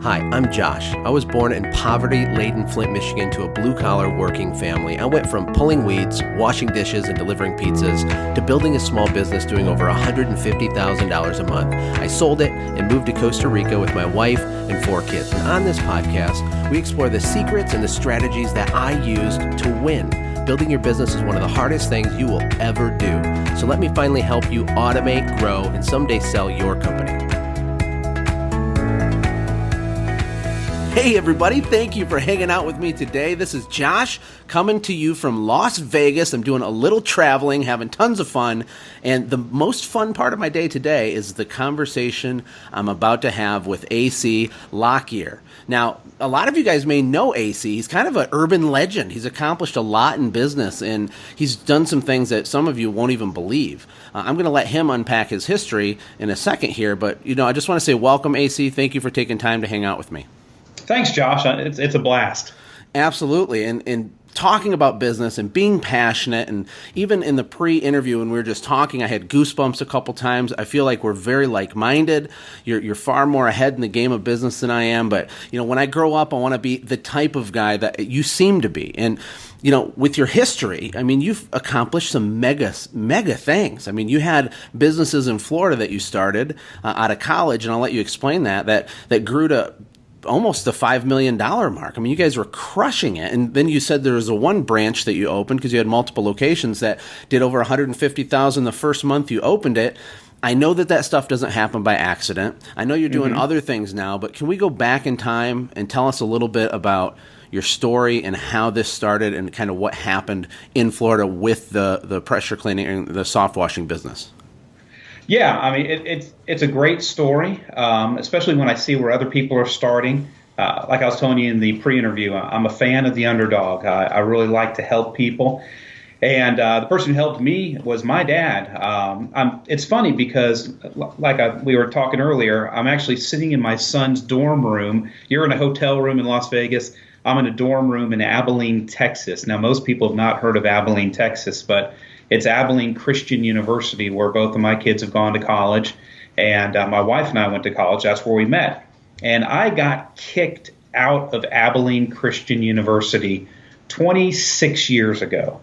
Hi, I'm Josh. I was born in poverty-laden Flint, Michigan to a blue-collar working family. I went from pulling weeds, washing dishes, and delivering pizzas to building a small business doing over $150,000 a month. I sold it and moved to Costa Rica with my wife and 4 kids. And on this podcast, we explore the secrets and the strategies that I used to win. Building your business is one of the hardest things you will ever do. So let me finally help you automate, grow, and someday sell your company. Hey everybody, thank you for hanging out with me today. This is Josh coming to you from Las Vegas. I'm doing a little traveling, having tons of fun, and the most fun part of my day today is the conversation I'm about to have with AC Lockyer. Now, a lot of you guys may know AC. He's kind of an urban legend. He's accomplished a lot in business, and he's done some things that some of you won't even believe. I'm going to let him unpack his history in a second here, but I just want to say welcome, AC. Thank you for taking time to hang out with me. Thanks, Josh. It's a blast. Absolutely. And talking about business and being passionate, and even in the pre-interview when we were just talking, I had goosebumps a couple times. I feel like we're very like-minded. You're far more ahead in the game of business than I am. But, when I grow up, I want to be the type of guy that you seem to be. And, with your history, you've accomplished some mega things. You had businesses in Florida that you started out of college, and I'll let you explain that grew to almost the $5 million mark. You guys were crushing it. And then you said there was a one branch that you opened because you had multiple locations that did over $150,000 the first month you opened it. I know that stuff doesn't happen by accident. I know you're doing other things now, but can we go back in time and tell us a little bit about your story and how this started and kind of what happened in Florida with the pressure cleaning and the soft washing business? Yeah, it's a great story, especially when I see where other people are starting. Like I was telling you in the pre-interview, I'm a fan of the underdog. I really like to help people. And the person who helped me was my dad. It's funny because, we were talking earlier, I'm actually sitting in my son's dorm room. You're in a hotel room in Las Vegas. I'm in a dorm room in Abilene, Texas. Now, most people have not heard of Abilene, Texas, but it's Abilene Christian University, where both of my kids have gone to college, and my wife and I went to college. That's where we met. And I got kicked out of Abilene Christian University 26 years ago.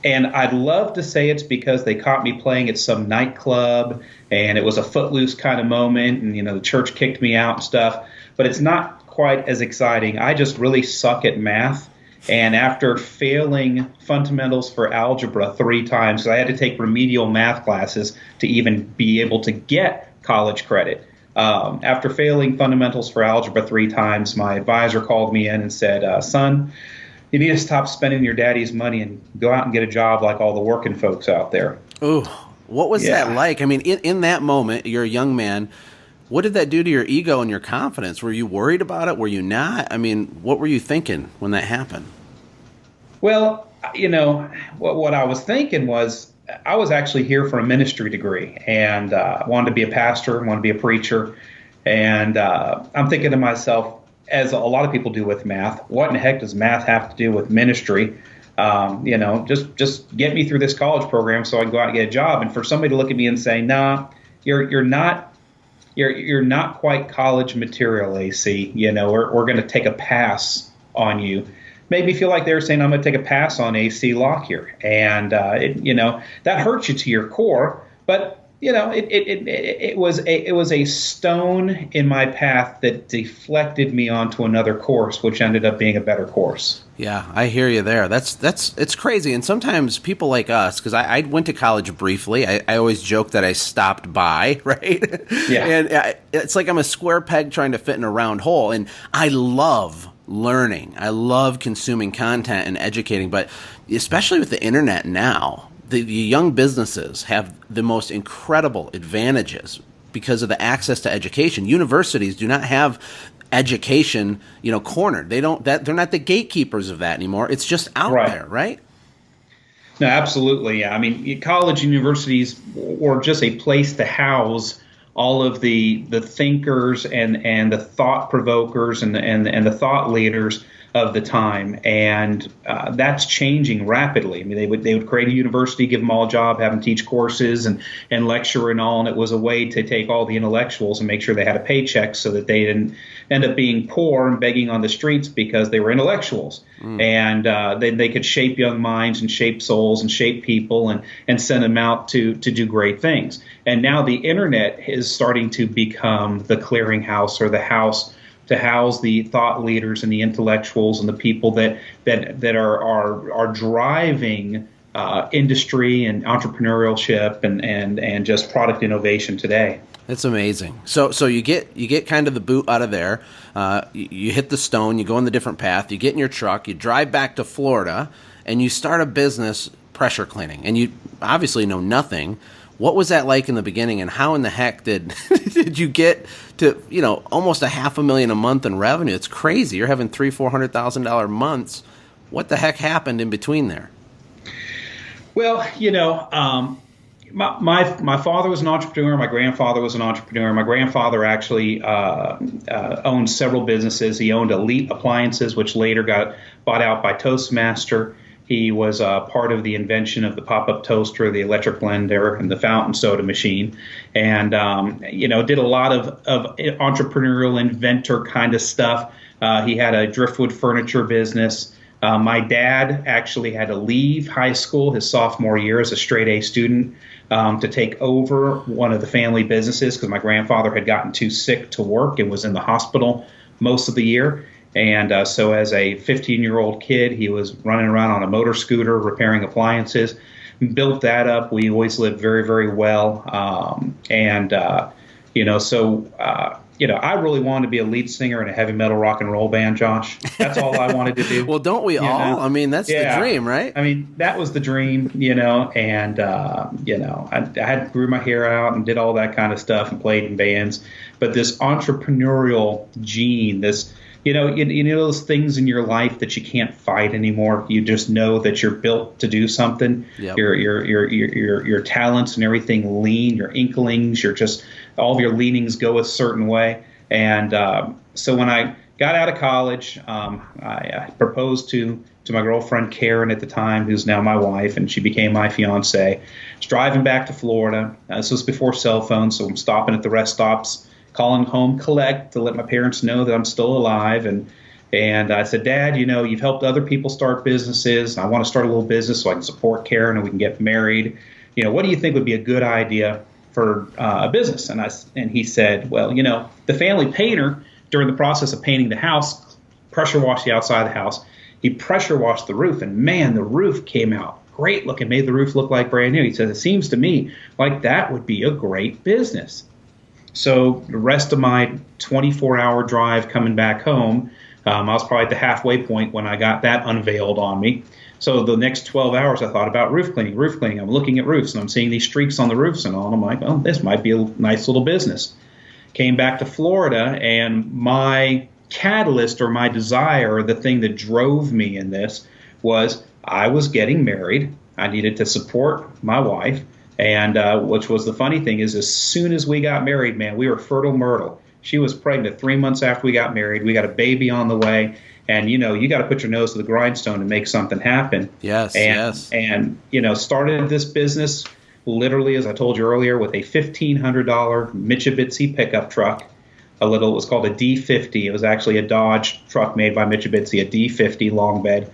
And I'd love to say it's because they caught me playing at some nightclub, and it was a footloose kind of moment, and the church kicked me out and stuff. But it's not quite as exciting. I just really suck at math. And after failing fundamentals for algebra 3 times, so I had to take remedial math classes to even be able to get college credit. After failing fundamentals for algebra 3 times, my advisor called me in and said, son, you need to stop spending your daddy's money and go out and get a job like all the working folks out there. Ooh, what was that like? In that moment, you're a young man. What did that do to your ego and your confidence? Were you worried about it? Were you not? What were you thinking when that happened? Well, what I was thinking was I was actually here for a ministry degree, and wanted to be a pastor, wanted to be a preacher. And I'm thinking to myself, as a lot of people do with math, what in the heck does math have to do with ministry? Just get me through this college program so I can go out and get a job. And for somebody to look at me and say, nah, you're not quite college material, AC. We're going to take a pass on you. Made me feel like they were saying I'm going to take a pass on AC Lockyer, and that hurts you to your core. But it was a stone in my path that deflected me onto another course, which ended up being a better course. Yeah, I hear you there. It's crazy. And sometimes people like us, because I went to college briefly. I always joke that I stopped by, right? Yeah. And it's like I'm a square peg trying to fit in a round hole. And I love learning. I love consuming content and educating. But especially with the internet now, the young businesses have the most incredible advantages because of the access to education. Universities do not have education, cornered. They're not the gatekeepers of that anymore. It's just out there, right? No, absolutely. Yeah. College universities were just a place to house all of the thinkers and the thought provokers and the thought leaders of the time, and that's changing rapidly. I mean, they would create a university, give them all a job, have them teach courses and lecture and all, and it was a way to take all the intellectuals and make sure they had a paycheck so that they didn't end up being poor and begging on the streets because they were intellectuals. And they could shape young minds and shape souls and shape people and send them out to do great things. And now the internet is starting to become the clearinghouse, or the house to house the thought leaders and the intellectuals and the people that are driving industry and entrepreneurship and just product innovation today. It's amazing. So you get kind of the boot out of there. You hit the stone. You go on the different path. You get in your truck. You drive back to Florida, and you start a business, pressure cleaning. And you obviously know nothing. What was that like in the beginning, and how in the heck did you get to almost $500,000 a month in revenue? It's crazy. You're having $300,000-$400,000 months. What the heck happened in between there? Well, my father was an entrepreneur. My grandfather was an entrepreneur. My grandfather actually owned several businesses. He owned Elite Appliances, which later got bought out by Toastmaster. He was part of the invention of the pop-up toaster, the electric blender, and the fountain soda machine, and did a lot of entrepreneurial inventor kind of stuff. He had a driftwood furniture business. My dad actually had to leave high school his sophomore year as a straight A student to take over one of the family businesses because my grandfather had gotten too sick to work and was in the hospital most of the year. And so as a 15-year-old kid, he was running around on a motor scooter repairing appliances. Built that up. We always lived very, very well. I really wanted to be a lead singer in a heavy metal rock and roll band, Josh. That's all I wanted to do. Well, don't we all? I mean, that's the dream, right? I mean, that was the dream, and, I grew my hair out and did all that kind of stuff and played in bands. But this entrepreneurial gene, this, those things in your life that you can't fight anymore. You just know that you're built to do something. Yep. Your talents and everything lean, your inklings, all of your leanings go a certain way. And so when I got out of college, I proposed to my girlfriend Karen at the time, who's now my wife, and she became my fiance. I was driving back to Florida. This was before cell phones, so I'm stopping at the rest stops, calling home collect to let my parents know that I'm still alive. And I said, Dad, you've helped other people start businesses. I want to start a little business so I can support Karen and we can get married. What do you think would be a good idea for a business? And he said, well, the family painter, during the process of painting the house, pressure washed the outside of the house. He pressure washed the roof, and man, the roof came out great looking, made the roof look like brand new. He said, it seems to me like that would be a great business. So the rest of my 24-hour drive coming back home, I was probably at the halfway point when I got that unveiled on me. So the next 12 hours, I thought about roof cleaning. I'm looking at roofs, and I'm seeing these streaks on the roofs and all. And I'm like, well, this might be a nice little business. Came back to Florida, and my catalyst or my desire, or the thing that drove me in this, was I was getting married. I needed to support my wife. And which was the funny thing is, as soon as we got married, man, we were fertile myrtle. She was pregnant 3 months after we got married. We got a baby on the way. And, you got to put your nose to the grindstone to make something happen. Yes. And, started this business literally, as I told you earlier, with a $1,500 Mitsubishi pickup truck. It was called a D50. It was actually a Dodge truck made by Mitsubishi, a D50 long bed,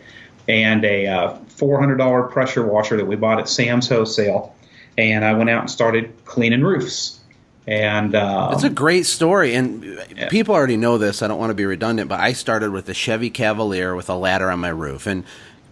and a $400 pressure washer that we bought at Sam's Wholesale. And I went out and started cleaning roofs. And it's a great story. And people already know this. I don't want to be redundant, but I started with a Chevy Cavalier with a ladder on my roof.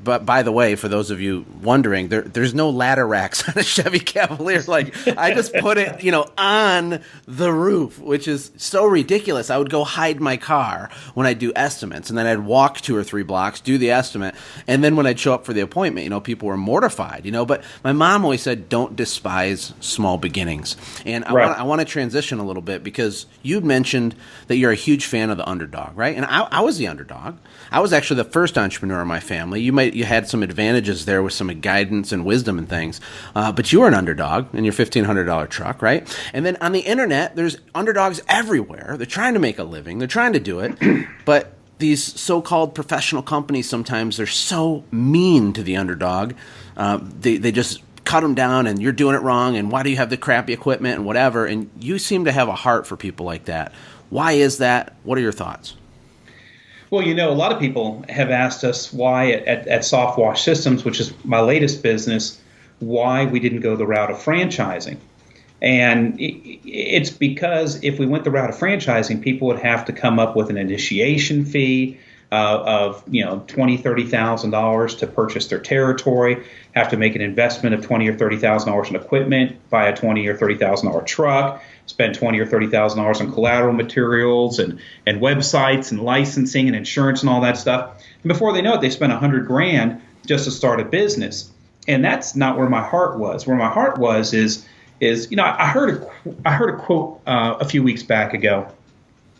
But by the way, for those of you wondering, there's no ladder racks on a Chevy Cavalier. Like, I just put it, on the roof, which is so ridiculous. I would go hide my car when I do estimates, and then I'd walk 2 or 3 blocks, do the estimate, and then when I'd show up for the appointment, people were mortified, But my mom always said, don't despise small beginnings. And I want to transition a little bit, because you'd mentioned that you're a huge fan of the underdog, right? And I was the underdog. I was actually the first entrepreneur in my family. You had some advantages there with some guidance and wisdom and things, but you were an underdog in your $1,500 truck, right? And then on the internet, there's underdogs everywhere. They're trying to make a living. They're trying to do it, but these so-called professional companies, sometimes they're so mean to the underdog. They just cut them down, and you're doing it wrong, and why do you have the crappy equipment and whatever? And you seem to have a heart for people like that. Why is that? What are your thoughts? Well, a lot of people have asked us why at Soft Wash Systems, which is my latest business, why we didn't go the route of franchising. And it's because if we went the route of franchising, people would have to come up with an initiation fee of $20,000, $30,000 to purchase their territory, have to make an investment of $20,000 or $30,000 in equipment, buy a $20,000 or $30,000 truck, spend $20,000 or $30,000 on collateral materials and websites and licensing and insurance and all that stuff. And before they know it, they spent $100,000 just to start a business. And that's not where my heart was. Where my heart was is I heard a quote a few weeks back ago,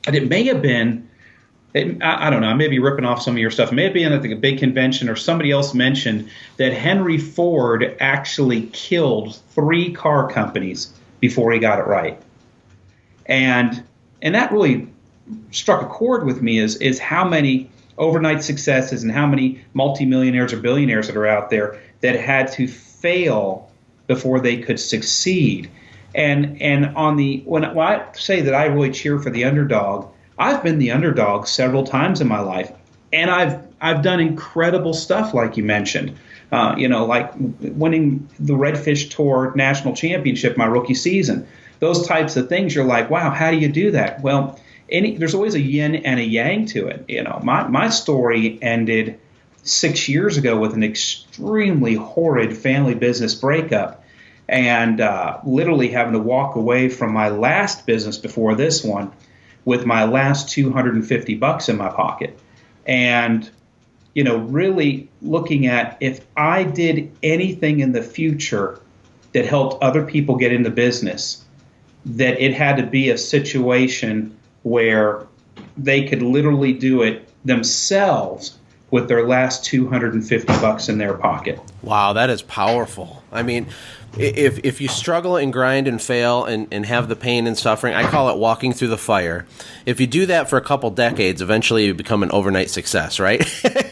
and it may have been, I don't know, I may be ripping off some of your stuff. It may have been at a big convention, or somebody else mentioned that Henry Ford actually killed 3 car companies before he got it right. And that really struck a chord with me is how many overnight successes and how many multimillionaires or billionaires that are out there that had to fail before they could succeed. And when I say that I really cheer for the underdog, I've been the underdog several times in my life, and I've done incredible stuff like you mentioned. Like winning the Redfish Tour National Championship my rookie season. Those types of things, you're like, wow, how do you do that? Well, there's always a yin and a yang to it. My story ended 6 years ago with an extremely horrid family business breakup, and literally having to walk away from my last business before this one with my last $250 in my pocket. And really looking at, if I did anything in the future that helped other people get into business, that it had to be a situation where they could literally do it themselves with their last $250 in their pocket. Wow, that is powerful. I mean, if you struggle and grind and fail and have the pain and suffering, I call it walking through the fire. If you do that for a couple decades, eventually you become an overnight success, right?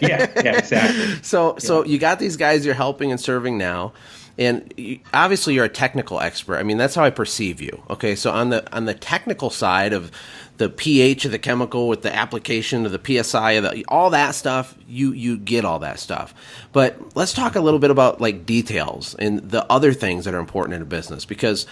Yeah, exactly. So you got these guys you're helping and serving now, and obviously you're a technical expert. I mean, that's how I perceive you. Okay, so on the technical side of the pH of the chemical with the application of the PSI, of all that stuff, you get all that stuff. But let's talk a little bit about like details and the other things that are important in a business, because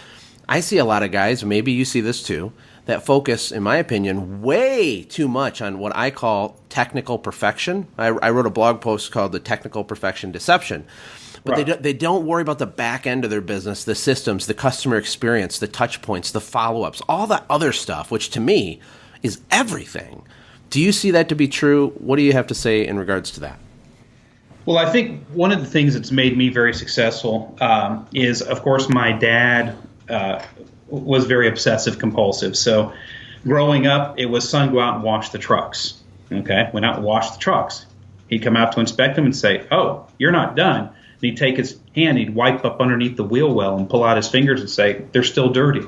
I see a lot of guys, maybe you see this too, that focus, in my opinion, way too much on what I call technical perfection. I wrote a blog post called The Technical Perfection Deception. But right. They don't worry about the back end of their business, the systems, the customer experience, the touch points, the follow-ups, all that other stuff, which to me is everything. Do you see that to be true? What do you have to say in regards to that? Well, I think one of the things that's made me very successful is, of course, my dad was very obsessive compulsive. So growing up, it was, son, go out and wash the trucks. Okay, went out and washed the trucks. He'd come out to inspect them and say, oh, you're not done. And he'd take his hand, he'd wipe up underneath the wheel well and pull out his fingers and say, they're still dirty.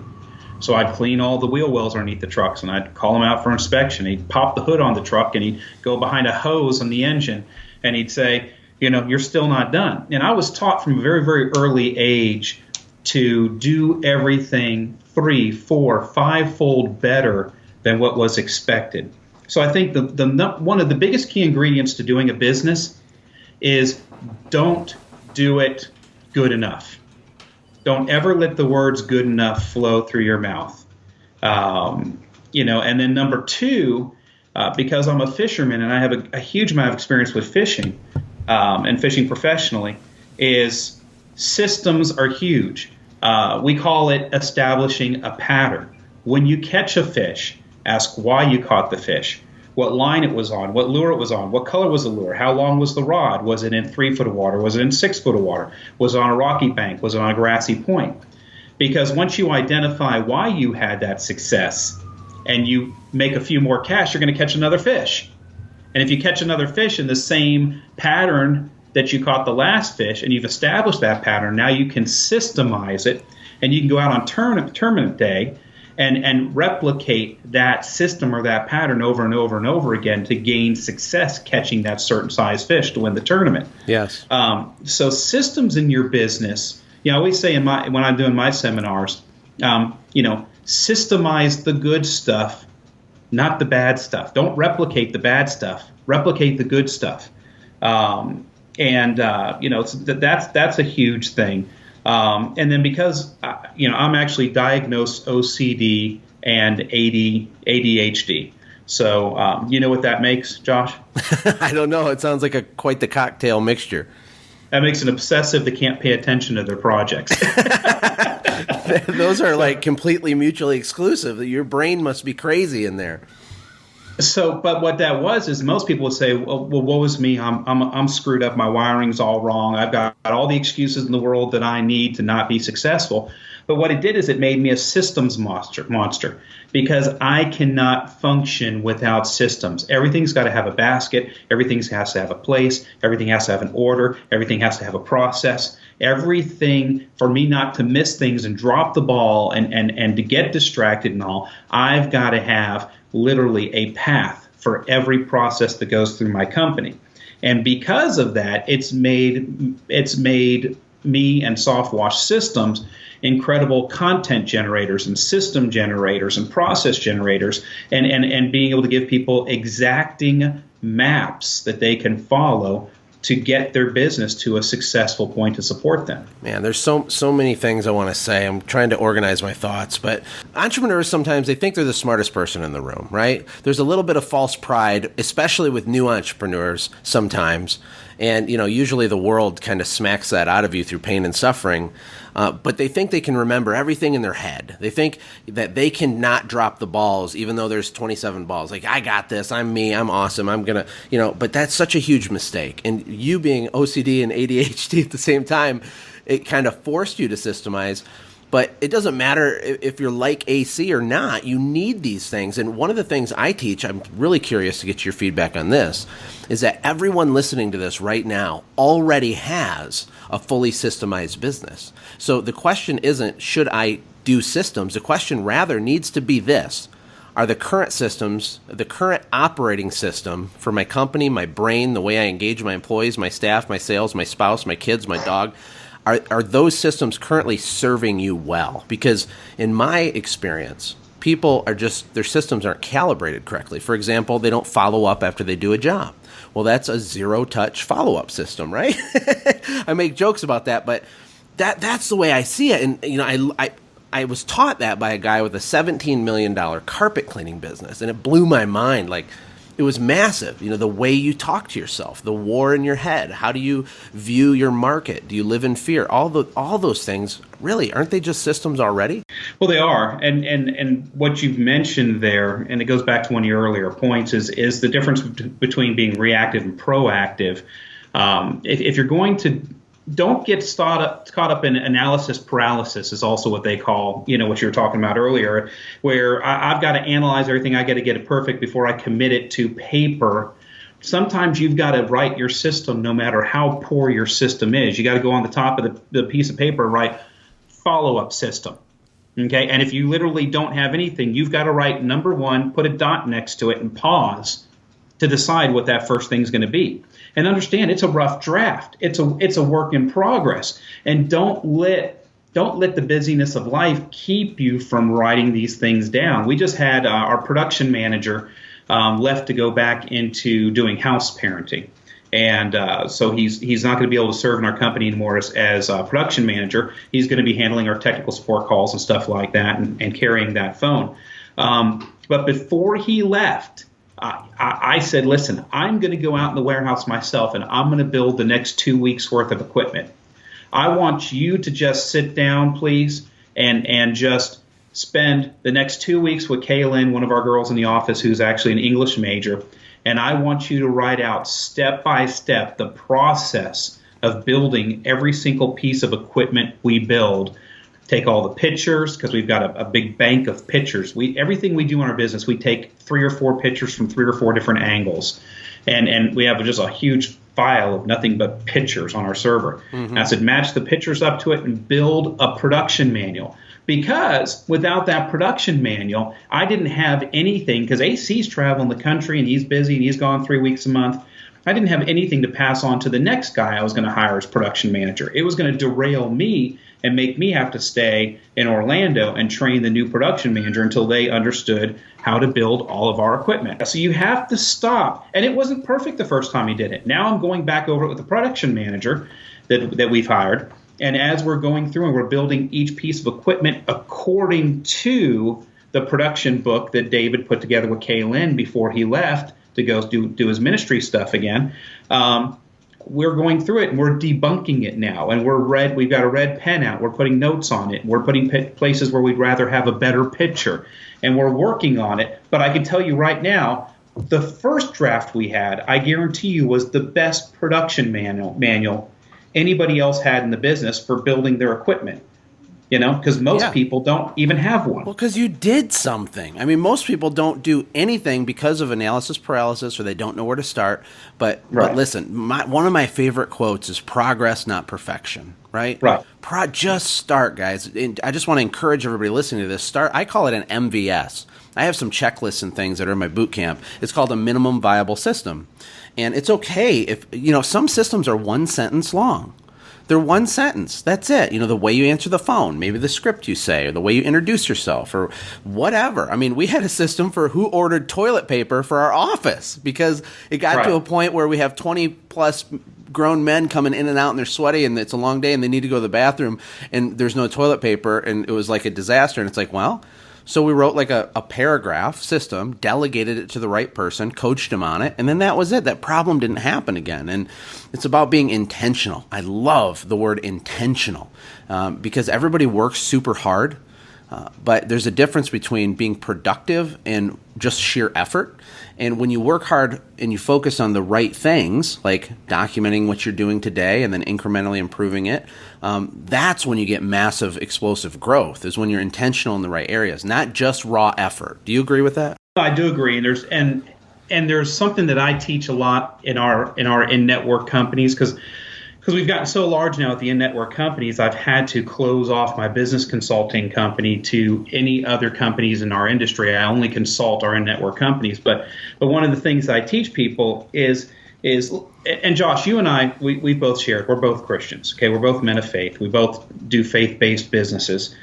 So I'd clean all the wheel wells underneath the trucks, and I'd call him out for inspection. He'd pop the hood on the truck, and he'd go behind a hose on the engine, and he'd say, you're still not done. And I was taught from a very, very early age to do everything 3, 4, 5-fold better than what was expected. So I think one of the biggest key ingredients to doing a business is don't do it good enough. Don't ever let the words good enough flow through your mouth. And then number 2, because I'm a fisherman and I have a huge amount of experience with fishing and fishing professionally, is systems are huge. We call it establishing a pattern. When you catch a fish, ask why you caught the fish, what line it was on, what lure it was on, what color was the lure, how long was the rod, was it in 3 foot of water, was it in 6 foot of water, was it on a rocky bank, was it on a grassy point? Because once you identify why you had that success and you make a few more casts, you're going to catch another fish. And if you catch another fish in the same pattern that you caught the last fish, and you've established that pattern, now you can systemize it, and you can go out on tournament day and replicate that system or that pattern over and over and over again to gain success catching that certain size fish to win the tournament. Yes. So systems in your business, I always say when I'm doing my seminars, systemize the good stuff, not the bad stuff. Don't replicate the bad stuff. Replicate the good stuff. That's a huge thing. And then because, I'm actually diagnosed OCD and ADHD. So, you know what that makes, Josh? I don't know. It sounds like quite the cocktail mixture. That makes an obsessive that can't pay attention to their projects. Those are like completely mutually exclusive. Your brain must be crazy in there. So, but what that was is most people would say, well, woe is me. I'm screwed up. My wiring's all wrong. I've got all the excuses in the world that I need to not be successful. But what it did is it made me a systems monster because I cannot function without systems. Everything's got to have a basket. Everything has to have a place. Everything has to have an order. Everything has to have a process. Everything, for me not to miss things and drop the ball and to get distracted and all, I've got to have literally a path for every process that goes through my company. And because of that, it's made me and Softwash Systems incredible content generators and system generators and process generators and being able to give people exacting maps that they can follow to get their business to a successful point to support them. Man, there's so many things I want to say. I'm trying to organize my thoughts, but entrepreneurs sometimes they think they're the smartest person in the room, right? There's a little bit of false pride, especially with new entrepreneurs sometimes. And, usually the world kind of smacks that out of you through pain and suffering. But they think they can remember everything in their head. They think that they cannot drop the balls, even though there's 27 balls. Like, I got this. I'm me. I'm awesome. I'm going to, but that's such a huge mistake. And you being OCD and ADHD at the same time, it kind of forced you to systemize. But it doesn't matter if you're like AC or not. You need these things. And one of the things I teach, I'm really curious to get your feedback on this, is that everyone listening to this right now already has a fully systemized business. So the question isn't, should I do systems? The question rather needs to be this. Are the current systems, the current operating system for my company, my brain, the way I engage my employees, my staff, my sales, my spouse, my kids, my dog, are those systems currently serving you well? Because in my experience, people are their systems aren't calibrated correctly. For example, they don't follow up after they do a job. Well, that's a zero-touch follow-up system, right? I make jokes about that, but that's the way I see it. And, I was taught that by a guy with a $17 million carpet cleaning business, and it blew my mind. Like, it was massive. The way you talk to yourself, the war in your head. How do you view your market? Do you live in fear? All those things, really, aren't they just systems already? Well, they are. And what you've mentioned there, and it goes back to one of your earlier points, is the difference between being reactive and proactive. If you're going to, don't get caught up in analysis paralysis is also what they call, what you were talking about earlier, where I've got to analyze everything. I got to get it perfect before I commit it to paper. Sometimes you've got to write your system no matter how poor your system is. You got to go on the top of the piece of paper and write follow-up system. Okay, and if you literally don't have anything, you've got to write number one, put a dot next to it, and pause to decide what that first thing's going to be. And understand, it's a rough draft. It's a work in progress. And don't let the busyness of life keep you from writing these things down. We just had our production manager left to go back into doing house parenting. And so he's not going to be able to serve in our company anymore as a production manager. He's going to be handling our technical support calls and stuff like that and carrying that phone. But before he left, I said, listen, I'm going to go out in the warehouse myself, and I'm going to build the next 2 weeks' worth of equipment. I want you to just sit down, please, and just spend the next 2 weeks with Kaylin, one of our girls in the office who's actually an English major, and I want you to write out step by step the process of building every single piece of equipment we build. Take all the pictures, because we've got a big bank of pictures. Everything we do in our business, we take 3 or 4 pictures from 3 or 4 different angles. And we have just a huge file of nothing but pictures on our server. Mm-hmm. And I said, match the pictures up to it and build a production manual. Because without that production manual, I didn't have anything, because AC's traveling the country and he's busy and he's gone 3 weeks a month. I didn't have anything to pass on to the next guy I was going to hire as production manager. It was going to derail me and make me have to stay in Orlando and train the new production manager until they understood how to build all of our equipment. So you have to stop. And it wasn't perfect the first time he did it. Now I'm going back over it with the production manager that we've hired. And as we're going through and we're building each piece of equipment according to the production book that David put together with Kaylin before he left to go do his ministry stuff again, we're going through it and we're debunking it now. And we've got a red pen out. We're putting notes on it. We're putting places where we'd rather have a better picture. And we're working on it. But I can tell you right now, the first draft we had, I guarantee you, was the best production manual anybody else had in the business for building their equipment. Because most people don't even have one. Well, because you did something. I mean, most people don't do anything because of analysis paralysis, or they don't know where to start. But listen, one of my favorite quotes is progress, not perfection. Right? Right. Just start, guys. And I just want to encourage everybody listening to this. I call it an MVS. I have some checklists and things that are in my boot camp. It's called a minimum viable system. And it's okay if, some systems are one sentence long. They're one sentence. That's it. The way you answer the phone, maybe the script you say, or the way you introduce yourself, or whatever. I mean, we had a system for who ordered toilet paper for our office, because it got to a point where we have 20 plus grown men coming in and out and they're sweaty and it's a long day and they need to go to the bathroom and there's no toilet paper, and it was like a disaster. And it's like, well, so we wrote like a paragraph system, delegated it to the right person, coached him on it, and then that was it. That problem didn't happen again. And it's about being intentional. I love the word intentional because everybody works super hard, but there's a difference between being productive and just sheer effort. And when you work hard and you focus on the right things, like documenting what you're doing today and then incrementally improving it, that's when you get massive explosive growth, is when you're intentional in the right areas, not just raw effort. Do you agree with that? I do agree. And there's something that I teach a lot in our in-network companies, because we've gotten so large now at the in-network companies, I've had to close off my business consulting company to any other companies in our industry. I only consult our in-network companies. But one of the things I teach people is, and Josh, you and I, we both shared, we're both Christians. Okay, we're both men of faith. We both do faith-based businesses.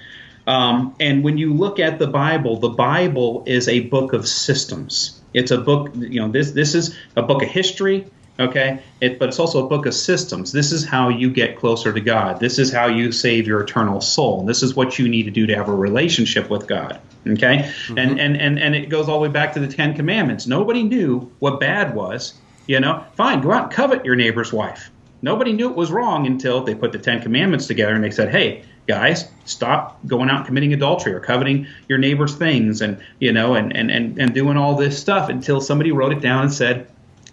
And when you look at the Bible is a book of systems. It's a book, this is a book of history. Okay, but it's also a book of systems. This is how you get closer to God. This is how you save your eternal soul. This is what you need to do to have a relationship with God. Okay, mm-hmm. and it goes all the way back to the Ten Commandments. Nobody knew what bad was. Fine, go out and covet your neighbor's wife. Nobody knew it was wrong until they put the Ten Commandments together and they said, hey, guys, stop going out and committing adultery or coveting your neighbor's things and doing all this stuff, until somebody wrote it down and said,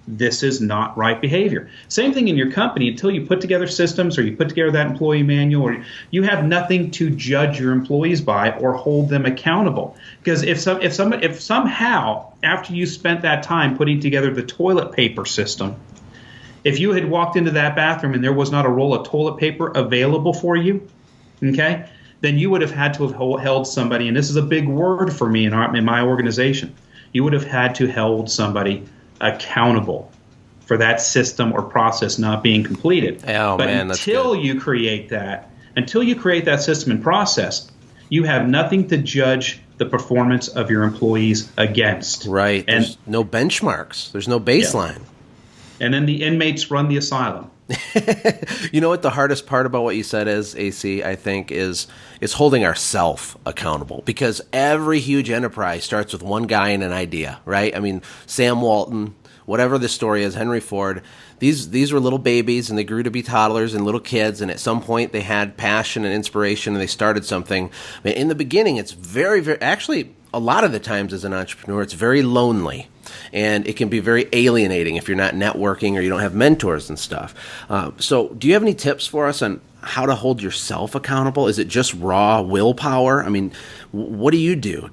this is not right behavior. Same thing in your company. Until you put together systems, or you put together that employee manual, or you have nothing to judge your employees by or hold them accountable. Because if somehow after you spent that time putting together the toilet paper system, if you had walked into that bathroom and there was not a roll of toilet paper available for you, okay, then you would have had to have held somebody, and this is a big word for me in my organization, you would have had to hold somebody accountable for that system or process not being completed. Until you create that system and process, you have nothing to judge the performance of your employees against. Right. And there's no benchmarks. There's no baseline. Yeah. And then the inmates run the asylum. You know what the hardest part about what you said is, AC, I think, is holding ourselves accountable. Because every huge enterprise starts with one guy and an idea, right? I mean, Sam Walton, whatever the story is, Henry Ford, these were little babies and they grew to be toddlers and little kids, and at some point they had passion and inspiration and they started something. I mean, in the beginning, it's very, very, actually, a lot of the times as an entrepreneur, it's very lonely. And it can be very alienating if you're not networking or you don't have mentors and stuff. So do you have any tips for us on how to hold yourself accountable? Is it just raw willpower? I mean, what do you do?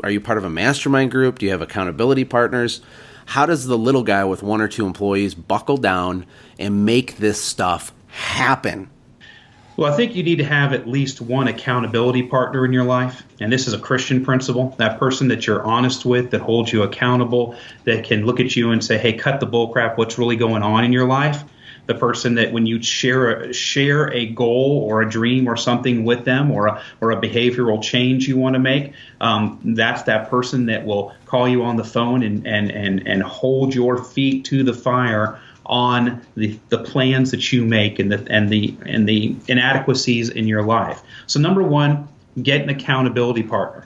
Are you part of a mastermind group? Do you have accountability partners? How does the little guy with 1 or 2 employees buckle down and make this stuff happen? Well, I think you need to have at least one accountability partner in your life. And this is a Christian principle. That person that you're honest with, that holds you accountable, that can look at you and say, hey, cut the bull crap, what's really going on in your life? The person that when you share a goal or a dream or something with them, or a behavioral change you want to make, that's that person that will call you on the phone and hold your feet to the fire on the plans that you make and the inadequacies in your life. So number one, get an accountability partner.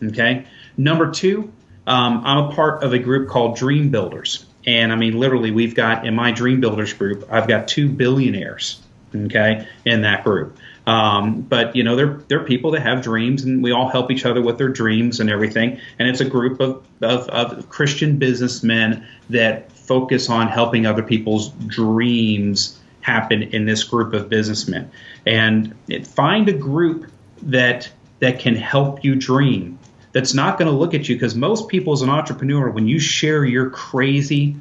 Okay. Number two, I'm a part of a group called Dream Builders. And I mean, literally, we've got in my Dream Builders group, I've got 2 billionaires, okay, in that group. But you know, they're people that have dreams, and we all help each other with their dreams and everything. And it's a group of Christian businessmen that focus on helping other people's dreams happen in this group of businessmen. And find a group that can help you dream, that's not going to look at you, because most people as an entrepreneur, when you share your crazy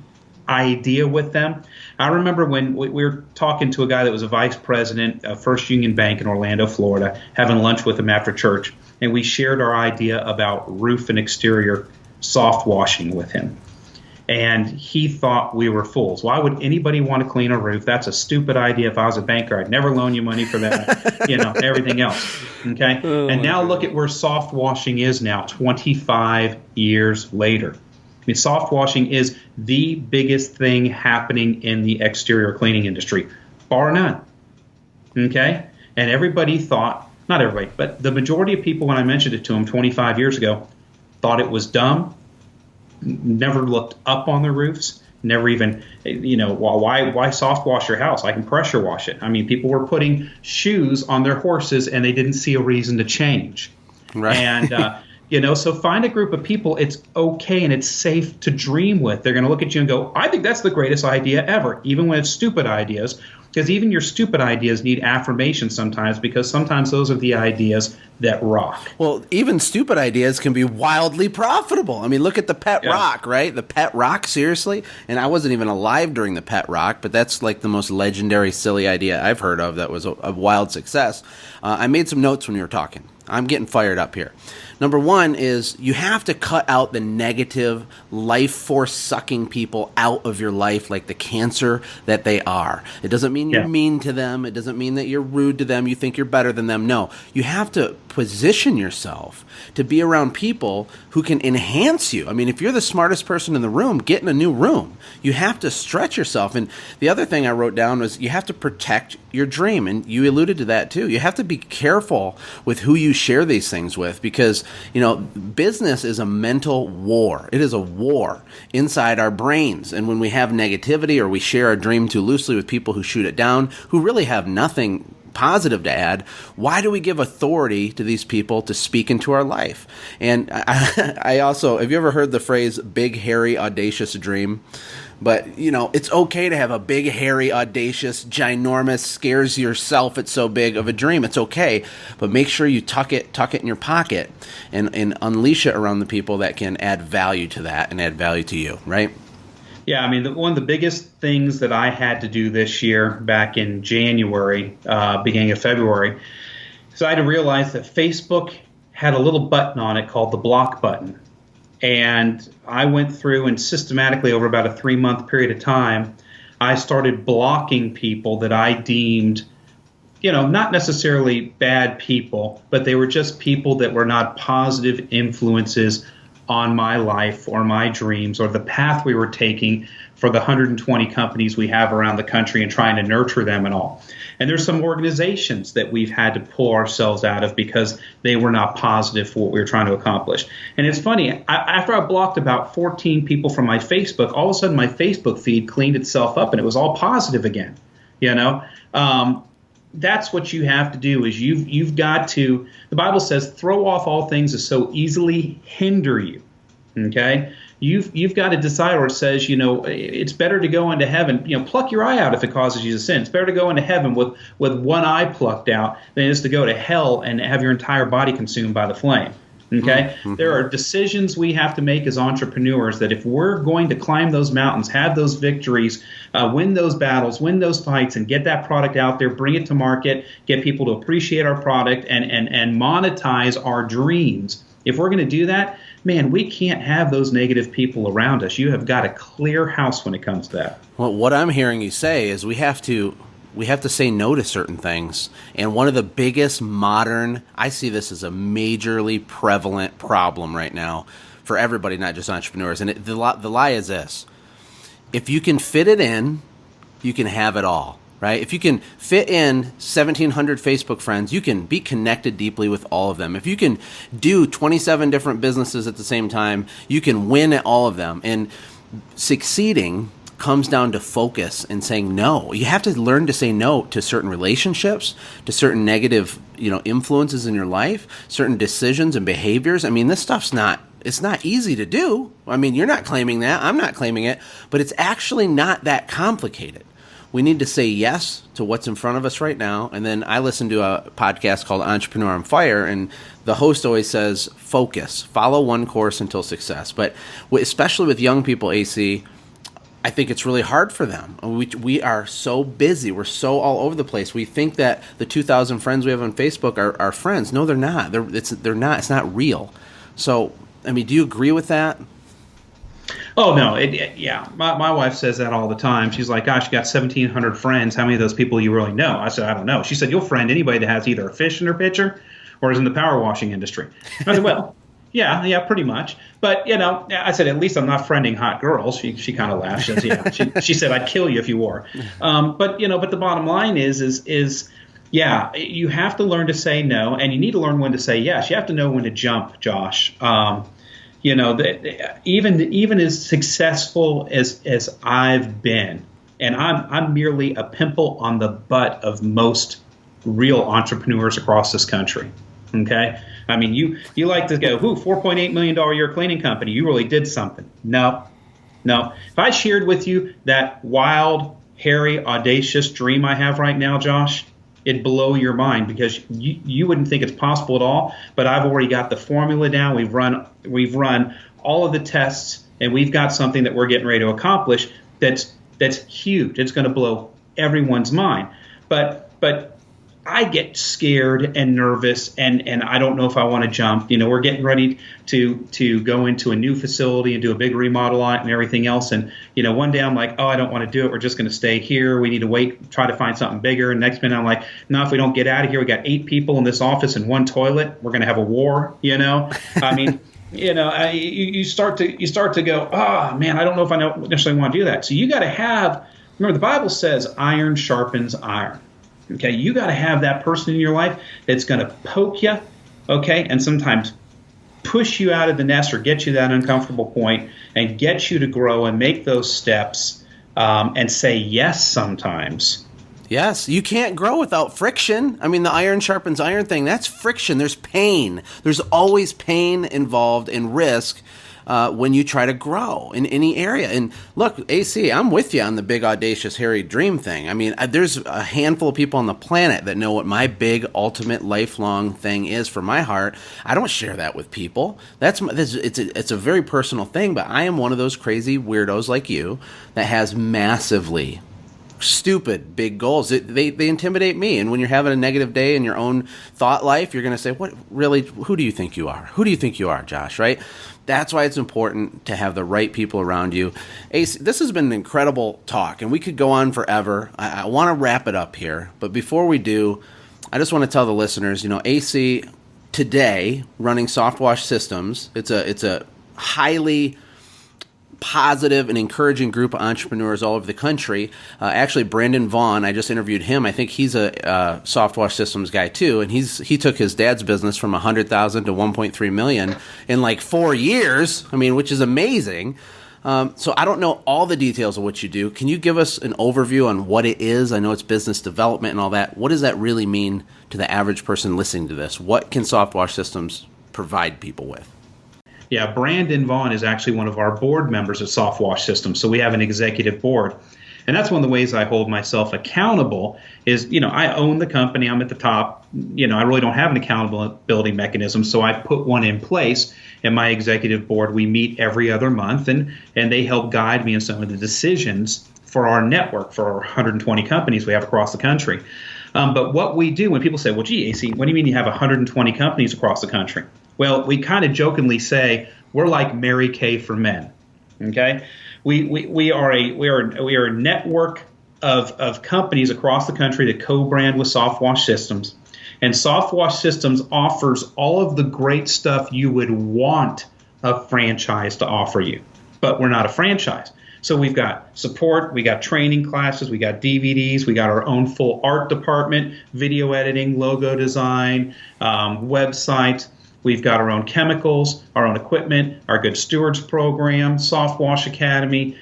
idea with them. I remember when we were talking to a guy that was a vice president of First Union Bank in Orlando, Florida, having lunch with him after church, and we shared our idea about roof and exterior soft washing with him. And he thought we were fools. Why would anybody want to clean a roof? That's a stupid idea. If I was a banker, I'd never loan you money for that, everything else. Okay. And now look at where soft washing is now, 25 years later. I mean, soft washing is the biggest thing happening in the exterior cleaning industry, bar none. Okay. And everybody thought, not everybody, but the majority of people, when I mentioned it to them 25 years ago, thought it was dumb. Never looked up on the roofs, never even, why soft wash your house? I can pressure wash it. I mean, people were putting shoes on their horses and they didn't see a reason to change. Right. And, so find a group of people it's okay and it's safe to dream with. They're going to look at you and go, I think that's the greatest idea ever, even when it's stupid ideas. Because even your stupid ideas need affirmation sometimes, because sometimes those are the ideas that rock. Well, even stupid ideas can be wildly profitable. I mean, look at the Pet Rock, right? The Pet Rock, seriously? And I wasn't even alive during the Pet Rock, but that's like the most legendary, silly idea I've heard of that was a wild success. I made some notes when you were talking. I'm getting fired up here. Number one is you have to cut out the negative, life force sucking people out of your life like the cancer that they are. It doesn't mean you're mean to them. It doesn't mean that you're rude to them. You think you're better than them. No, you have to position yourself to be around people who can enhance you. I mean, if you're the smartest person in the room, get in a new room. You have to stretch yourself. And the other thing I wrote down was you have to protect your dream. And you alluded to that too. You have to be careful with who you share these things with, because business is a mental war. It is a war inside our brains. And when we have negativity or we share our dream too loosely with people who shoot it down, who really have nothing positive to add, why do we give authority to these people to speak into our life? And I also, have you ever heard the phrase big, hairy, audacious dream? But, it's okay to have a big, hairy, audacious, ginormous, scares yourself, it's so big of a dream. It's okay. But make sure you tuck it in your pocket and unleash it around the people that can add value to that and add value to you, right? Yeah, I mean, one of the biggest things that I had to do this year back in January, beginning of February, is I had to realize that Facebook had a little button on it called the block button. And I went through and systematically over about a 3-month period of time, I started blocking people that I deemed, not necessarily bad people, but they were just people that were not positive influences on my life or my dreams or the path we were taking for the 120 companies we have around the country and trying to nurture them and all. And there's some organizations that we've had to pull ourselves out of because they were not positive for what we were trying to accomplish. And it's funny, after I blocked about 14 people from my Facebook, all of a sudden my Facebook feed cleaned itself up and it was all positive again. That's what you have to do is you've got to, the Bible says, throw off all things that so easily hinder you. Okay? You've got to decide, or it says, it's better to go into heaven, pluck your eye out if it causes you to sin. It's better to go into heaven with one eye plucked out than it is to go to hell and have your entire body consumed by the flame. Okay. Mm-hmm. There are decisions we have to make as entrepreneurs that if we're going to climb those mountains, have those victories, win those battles, win those fights, and get that product out there, bring it to market, get people to appreciate our product and monetize our dreams. If we're going to do that, man, we can't have those negative people around us. You have got to clear house when it comes to that. Well, what I'm hearing you say is we have to say no to certain things. And one of the biggest I see this as a majorly prevalent problem right now for everybody, not just entrepreneurs. And the lie is this: if you can fit it in, you can have it all, right? If you can fit in 1,700 Facebook friends, you can be connected deeply with all of them. If you can do 27 different businesses at the same time, you can win at all of them. And succeeding comes down to focus and saying no. You have to learn to say no to certain relationships, to certain negative, influences in your life, certain decisions and behaviors. I mean, this stuff's it's not easy to do. I mean, you're not claiming that. I'm not claiming it, but it's actually not that complicated. We need to say yes to what's in front of us right now. And then I listen to a podcast called Entrepreneur on Fire, and the host always says, focus, follow one course until success. But especially with young people, AC, I think it's really hard for them. We are so busy. We're so all over the place. We think that the 2,000 friends we have on Facebook are friends. No, they're not. They're not. It's not real. So, I mean, do you agree with that? Oh, no. Yeah. My wife says that all the time. She's like, gosh, you got 1,700 friends. How many of those people you really know? I said, I don't know. She said, you'll friend anybody that has either a fish in their pitcher or is in the power washing industry. I said, well, yeah, pretty much. But, I said, at least I'm not friending hot girls. She kind of laughed. She says, yeah. She said, I'd kill you if you were. But the bottom line is, yeah, you have to learn to say no, and you need to learn when to say yes. You have to know when to jump, Josh. Even as successful as I've been, and I'm merely a pimple on the butt of most real entrepreneurs across this country. Okay. I mean, you like to go, $4.8 million a year cleaning company. You really did something. No. If I shared with you that wild, hairy, audacious dream I have right now, Josh, it'd blow your mind because you wouldn't think it's possible at all. But I've already got the formula down. We've run all of the tests, and we've got something that we're getting ready to accomplish that's huge. It's going to blow everyone's mind. But I get scared and nervous, and I don't know if I want to jump. We're getting ready to go into a new facility and do a big remodel on it and everything else. And, one day I'm like, oh, I don't want to do it. We're just going to stay here. We need to wait, try to find something bigger. And next minute I'm like, no, if we don't get out of here, we got 8 people in this office and 1 toilet. We're going to have a war, I mean, you start to go, oh, man, I don't know if I necessarily want to do that. So you got to remember, the Bible says iron sharpens iron. Okay, you got to have that person in your life that's going to poke you, okay, and sometimes push you out of the nest or get you that uncomfortable point and get you to grow and make those steps and say yes sometimes. Yes, you can't grow without friction. I mean, the iron sharpens iron thing, that's friction. There's pain. There's always pain involved and risk when you try to grow in any area. And look, AC, I'm with you on the big, audacious, hairy dream thing. I mean, there's a handful of people on the planet that know what my big, ultimate, lifelong thing is for my heart. I don't share that with people. It's a very personal thing, but I am one of those crazy weirdos like you that has massively stupid big goals. They intimidate me. And when you're having a negative day in your own thought life, you're going to say, what really, who do you think you are? Who do you think you are, Josh, right? That's why it's important to have the right people around you. Ace, this has been an incredible talk, and we could go on forever. I want to wrap it up here. But before we do, I just want to tell the listeners, AC today running Softwash Systems, it's a highly positive and encouraging group of entrepreneurs all over the country. Actually, Brandon Vaughn, I just interviewed him. I think he's a Softwash Systems guy too, and he took his dad's business from $100,000 to $1.3 million in like 4 years. I mean, which is amazing. So I don't know all the details of what you do. Can you give us an overview on what it is? I know it's business development and all that. What does that really mean to the average person listening to this? What can Softwash Systems provide people with? Yeah, Brandon Vaughn is actually one of our board members at Softwash Systems. So we have an executive board. And that's one of the ways I hold myself accountable is, I own the company. I'm at the top. I really don't have an accountability mechanism. So I put one in place. And my executive board, we meet every other month, and they help guide me in some of the decisions for our network, for our 120 companies we have across the country. But what we do when people say, well, gee, AC, what do you mean you have 120 companies across the country? Well, we kind of jokingly say we're like Mary Kay for men. Okay, we are a network of companies across the country that co-brand with Softwash Systems, and Softwash Systems offers all of the great stuff you would want a franchise to offer you, but we're not a franchise. So we've got support, we got training classes, we got DVDs, we got our own full art department, video editing, logo design, website. We've got our own chemicals, our own equipment, our Good Stewards program, Softwash Academy,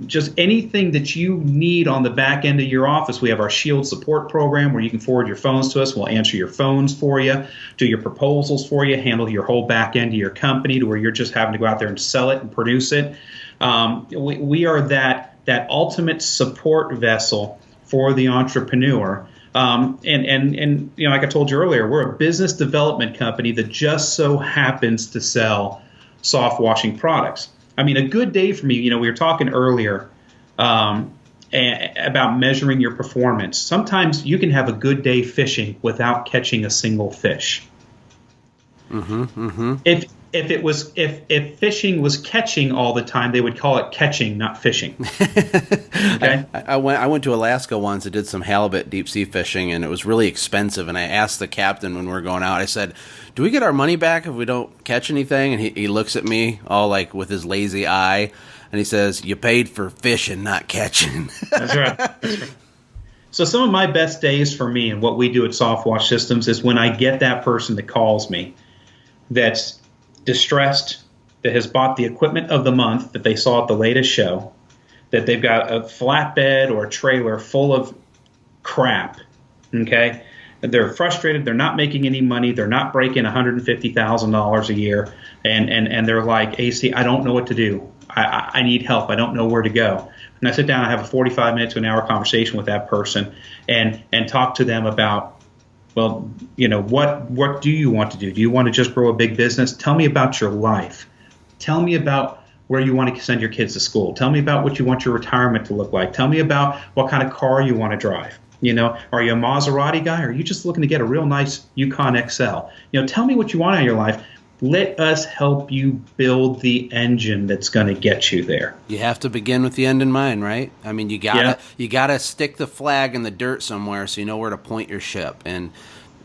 just anything that you need on the back end of your office. We have our Shield support program where you can forward your phones to us. We'll answer your phones for you, do your proposals for you, handle your whole back end of your company to where you're just having to go out there and sell it and produce it. We are that ultimate support vessel for the entrepreneur. And like I told you earlier, we're a business development company that just so happens to sell soft washing products. I mean, a good day for me, we were talking earlier about measuring your performance. Sometimes you can have a good day fishing without catching a single fish. Mm-hmm, mm-hmm. If fishing was catching all the time, they would call it catching, not fishing. Okay. I went to Alaska once and did some halibut deep sea fishing, and it was really expensive. And I asked the captain when we were going out, I said, "Do we get our money back if we don't catch anything?" And he looks at me all like with his lazy eye, and he says, "You paid for fishing, not catching." That's right. That's right. So some of my best days for me and what we do at Softwash Systems is when I get that person that calls me that's distressed, that has bought the equipment of the month that they saw at the latest show, that they've got a flatbed or a trailer full of crap, okay? They're frustrated, they're not making any money, they're not breaking $150,000 a year, and they're like, AC, I don't know what to do. I need help. I don't know where to go. And I sit down, I have a 45 minute to an hour conversation with that person and talk to them about, well, what do you want to do? Do you want to just grow a big business? Tell me about your life. Tell me about where you want to send your kids to school. Tell me about what you want your retirement to look like. Tell me about what kind of car you want to drive. Are you a Maserati guy, or are you just looking to get a real nice Yukon XL? Tell me what you want out of your life. Let us help you build the engine that's going to get you there. You have to begin with the end in mind, right? I mean, you gotta stick the flag in the dirt somewhere so you know where to point your ship. And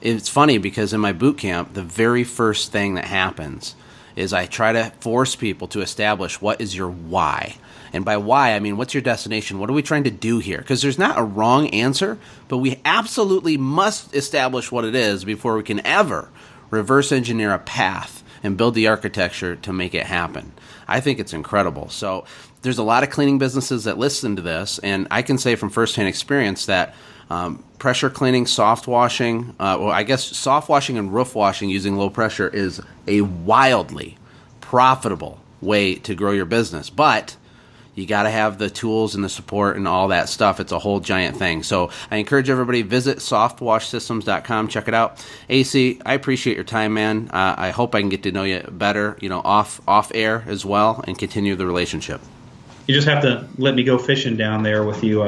it's funny because in my boot camp, the very first thing that happens is I try to force people to establish what is your why. And by why, I mean, what's your destination? What are we trying to do here? Because there's not a wrong answer, but we absolutely must establish what it is before we can ever reverse engineer a path and build the architecture to make it happen. I think it's incredible. So there's a lot of cleaning businesses that listen to this, and I can say from firsthand experience that pressure cleaning, soft washing, soft washing and roof washing using low pressure is a wildly profitable way to grow your business. But you got to have the tools and the support and all that stuff. It's a whole giant thing. So I encourage everybody, visit softwashsystems.com. Check it out. AC, I appreciate your time, man. I hope I can get to know you better, off air as well, and continue the relationship. You just have to let me go fishing down there with you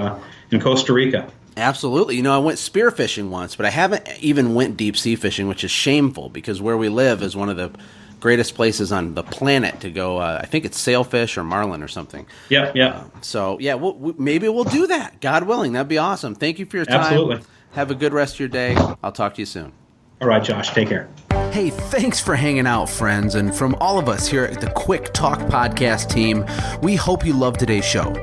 in Costa Rica. Absolutely. I went spearfishing once, but I haven't even went deep sea fishing, which is shameful because where we live is one of the greatest places on the planet to go. I think it's sailfish or marlin or something. Yeah. Maybe we'll do that. God willing, that'd be awesome. Thank you for your time. Absolutely. Have a good rest of your day. I'll talk to you soon. All right, Josh. Take care. Hey, thanks for hanging out, friends. And from all of us here at the Quick Talk Podcast team, we hope you loved today's show.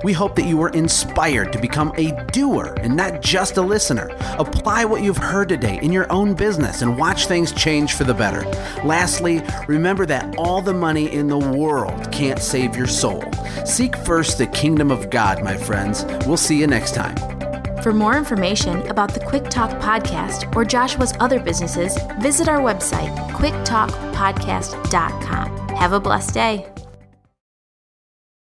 We hope that you were inspired to become a doer and not just a listener. Apply what you've heard today in your own business and watch things change for the better. Lastly, remember that all the money in the world can't save your soul. Seek first the kingdom of God, my friends. We'll see you next time. For more information about the Quick Talk Podcast or Joshua's other businesses, visit our website, quicktalkpodcast.com. Have a blessed day.